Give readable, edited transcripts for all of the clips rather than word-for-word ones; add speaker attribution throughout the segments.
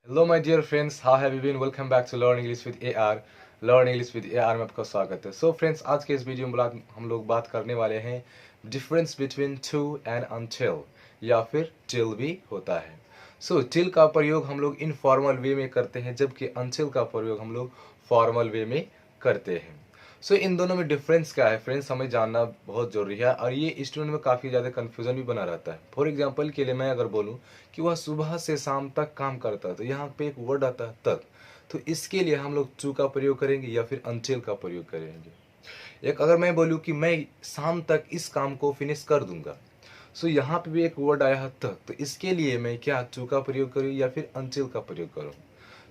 Speaker 1: Hello my dear friends, how have you been? Welcome back to learn English with AR. Learn English with AR में आपका स्वागत है। So friends, आज के इस वीडियो में हम लोग बात करने वाले हैं difference between two and until, या फिर टिल भी होता है। सो टिल का प्रयोग हम लोग इनफॉर्मल वे में करते हैं, जबकि अनटिल का प्रयोग हम लोग फॉर्मल वे में करते हैं। सो इन दोनों में डिफरेंस क्या है फ्रेंड्स, हमें जानना बहुत ज़रूरी है, और ये स्टूडेंट में काफ़ी ज़्यादा कन्फ्यूजन भी बना रहता है। फॉर एग्जांपल के लिए मैं अगर बोलूँ कि वह सुबह से शाम तक काम करता है, तो यहाँ पे एक वर्ड आता है तक। तो इसके लिए हम लोग टू का प्रयोग करेंगे या फिर अनटिल का प्रयोग करेंगे। एक अगर मैं बोलूँ कि मैं शाम तक इस काम को फिनिश कर दूंगा, सो यहाँ पे भी एक वर्ड आया है तक, तो इसके लिए मैं क्या टू का प्रयोग करूँ या फिर अनटिल का प्रयोग करूँ।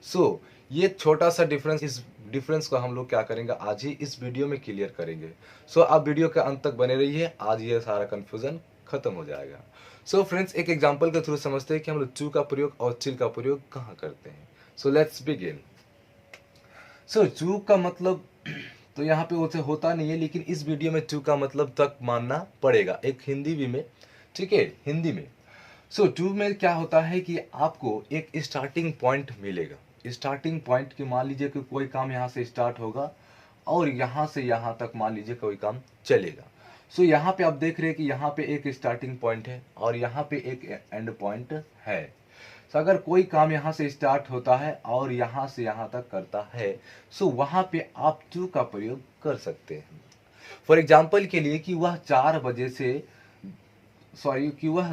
Speaker 1: सो ये छोटा सा डिफरेंस, इस डिफरेंस को हम लोग क्या करेंगे, आज ही इस वीडियो में क्लियर करेंगे। सो आप वीडियो के अंत तक बने रहिए, आज ये सारा कन्फ्यूजन खत्म हो जाएगा। सो फ्रेंड्स, एक एग्जांपल के थ्रू समझते हैं कि हम लोग टू का प्रयोग और टिल का प्रयोग कहाँ करते हैं। So let's begin. So to का मतलब तो यहाँ पे उसे होता नहीं है, लेकिन इस वीडियो में टू का मतलब तक मानना पड़ेगा, एक हिंदी भी में। ठीक है, हिंदी में। सो टू में क्या होता है कि आपको एक स्टार्टिंग पॉइंट मिलेगा। स्टार्टिंग पॉइंट की मान लीजिए कि कोई काम यहाँ से स्टार्ट होगा और यहाँ से यहाँ तक मान लीजिए कोई काम चलेगा। सो यहाँ पे आप देख रहे हैं कि यहाँ पे एक स्टार्टिंग पॉइंट है और यहाँ पे एक एंड पॉइंट है। सो अगर कोई काम यहाँ से स्टार्ट होता है और यहाँ से यहाँ तक करता है, सो वहाँ पे आप टू का प्रयोग कर सकते हैं। फॉर एग्जाम्पल के लिए कि वह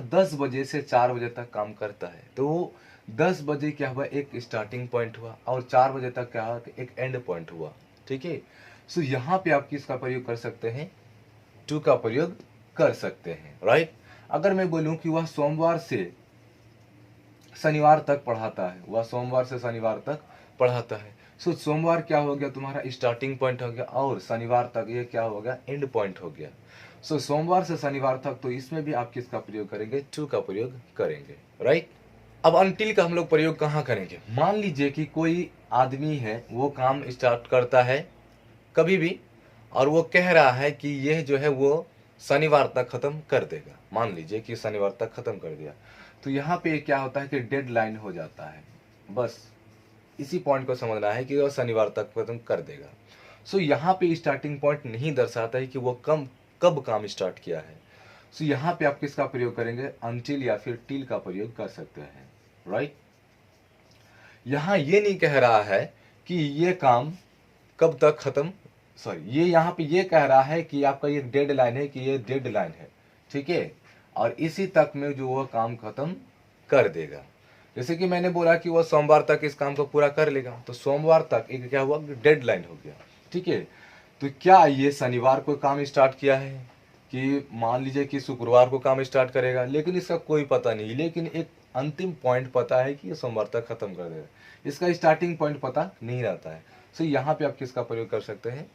Speaker 1: 10 बजे से 4 बजे तक काम करता है, तो वो 10 बजे क्या हुआ, एक स्टार्टिंग पॉइंट हुआ, और 4 बजे तक क्या हुआ, एक एंड पॉइंट हुआ। ठीक है। सो यहाँ पे आप किसका प्रयोग कर सकते हैं, टू का प्रयोग कर सकते हैं, राइट। अगर मैं बोलूं कि वह सोमवार से शनिवार तक पढ़ाता है, वह सोमवार से शनिवार तक पढ़ाता है, सो सोमवार क्या हो गया, तुम्हारा स्टार्टिंग पॉइंट हो गया, और शनिवार तक ये क्या हो गया, एंड पॉइंट हो गया। सो सोमवार से शनिवार तक, तो इसमें भी आप किसका प्रयोग करेंगे, टू का प्रयोग करेंगे, राइट। अब अनटिल का हम लोग प्रयोग कहाँ करेंगे। मान लीजिए कि कोई आदमी है, वो काम स्टार्ट करता है कभी भी, और वो कह रहा है कि यह जो है वो शनिवार तक खत्म कर देगा। मान लीजिए कि शनिवार तक खत्म कर दिया, तो यहाँ पे क्या होता है कि डेडलाइन हो जाता है। बस इसी पॉइंट को समझना है कि वह शनिवार तक खत्म कर देगा। सो यहाँ पे स्टार्टिंग पॉइंट नहीं दर्शाता है कि वो कब काम स्टार्ट किया है। सो यहाँ पे आप किसका प्रयोग करेंगे, अनटिल या फिर टिल का प्रयोग कर सकते हैं, राइट। यहाँ ये नहीं कह रहा है कि ये काम कब तक खत्म, सॉरी, ये यहाँ पे ये कह रहा है कि आपका ये डेडलाइन है, कि ये डेडलाइन है, ठीक है, और इसी तक में जो वह काम खत्म कर देगा। जैसे कि मैंने बोला कि वह सोमवार तक इस काम को पूरा कर लेगा, तो सोमवार तक एक क्या हुआ, डेडलाइन हो गया। ठीक है। तो क्या ये शनिवार को काम स्टार्ट किया है, कि मान लीजिए कि शुक्रवार को काम स्टार्ट करेगा, लेकिन इसका कोई पता नहीं, लेकिन एक अंतिम पॉइंट पता है कि ये सोमवार तक खत्म कर देगा, इसका स्टार्टिंग पॉइंट पता नहीं रहता है। सो यहाँ पे आप किसका प्रयोग कर सकते हैं,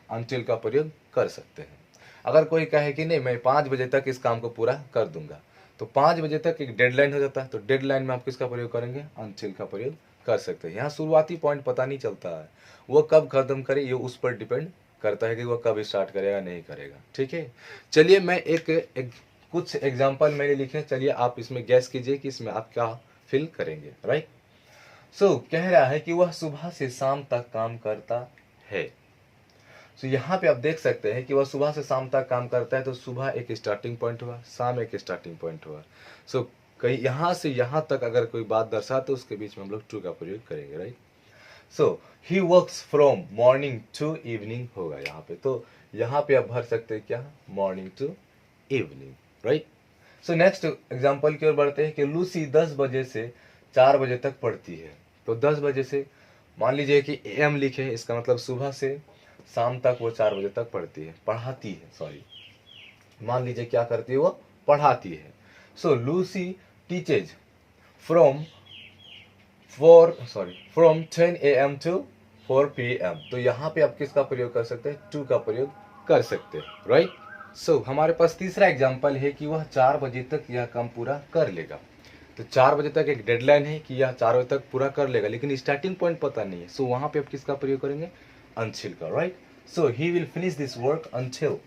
Speaker 1: अनटिल का प्रयोग कर सकते हैं। अगर कोई कहे कि नहीं, मैं 5 बजे तक इस काम को पूरा कर दूंगा, तो 5 बजे तक एक डेडलाइन हो जाता है, तो डेडलाइन में आप किसका प्रयोग करेंगे, अनटिल का प्रयोग कर सकते हैं। यहाँ शुरुआती पॉइंट पता नहीं चलता है, वो कब खत्म करे ये उस पर डिपेंड करता है कि वो कब स्टार्ट करेगा नहीं करेगा। ठीक है। चलिए मैं एक कुछ एग्जाम्पल मैंने लिखे, चलिए आप इसमें गैस कीजिए कि इसमें आप क्या फील करेंगे, राइट। सो कह रहा है कि वह सुबह से शाम तक काम करता है। सो यहाँ पे आप देख सकते हैं कि वह सुबह से शाम तक काम करता है, तो सुबह एक स्टार्टिंग पॉइंट हुआ, शाम एक स्टार्टिंग पॉइंट हुआ। सो कहीं यहाँ से यहाँ तक अगर कोई बात दर्शाते, तो उसके बीच में हम लोग टू का प्रयोग करेंगे, right. So he works from morning to evening होगा यहाँ पे, तो यहाँ पे आप भर सकते हैं क्या, morning to evening, right. So next example की ओर बढ़ते हैं कि लूसी 10 बजे से 4 बजे तक पढ़ती है। तो 10 बजे से मान लीजिए कि एम लिखे, इसका मतलब सुबह से शाम तक वो 4 बजे तक पढ़ती है, पढ़ाती है, सॉरी, मान लीजिए क्या करती है, वो पढ़ाती है। So Lucy teaches from from 10 AM to 4 PM। तो यहाँ पे आप किसका प्रयोग कर सकते हैं, टू का प्रयोग कर सकते हैं, राइट। सो हमारे पास तीसरा एग्जाम्पल है कि वह 4 बजे तक यह काम पूरा कर लेगा। तो 4 बजे तक एक डेडलाइन है कि यह 4 बजे तक पूरा कर लेगा, लेकिन स्टार्टिंग पॉइंट पता नहीं है। सो वहां पे आप किसका प्रयोग करेंगे, अनटिल का, right. So he will finish this work until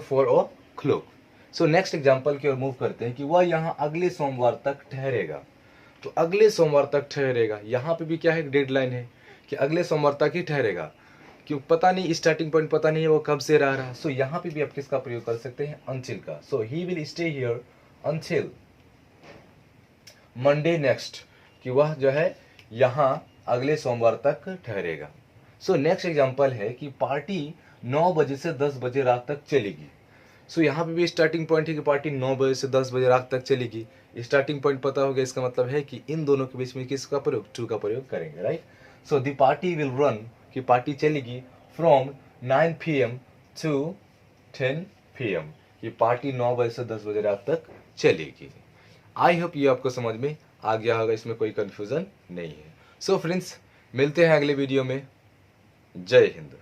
Speaker 1: 4 o'clock। So next example की ओर मूव करते हैं कि वह यहाँ अगले सोमवार तक ठहरेगा। तो अगले सोमवार तक ठहरेगा, यहाँ पे भी क्या है, डेडलाइन है कि अगले सोमवार तक ही ठहरेगा, क्यों पता नहीं, स्टार्टिंग पॉइंट पता नहीं है वो कब से रह रहा है। सो यहाँ पे भी आप किसका प्रयोग कर सकते हैं, अनटिल का। So he will stay here until Monday next, कि वह जो है यहाँ अगले सोमवार तक ठहरेगा। सो नेक्स्ट एग्जांपल है कि पार्टी 9 बजे से 10 बजे रात तक चलेगी। सो यहाँ पे भी स्टार्टिंग पॉइंट है कि पार्टी 9 बजे से 10 बजे रात तक चलेगी। स्टार्टिंग पॉइंट पता हो गया, इसका मतलब है कि इन दोनों के बीच में किसका प्रयोग, टू का प्रयोग करेंगे, right. So the party will run, कि पार्टी चलेगी फ्रॉम 9 PM to 10 PM, कि पार्टी 9 बजे से 10 बजे रात तक चलेगी। आई होप ये आपको समझ में आ गया होगा, इसमें कोई कंफ्यूजन नहीं है। सो फ्रेंड्स, मिलते हैं अगले वीडियो में। जय हिंद।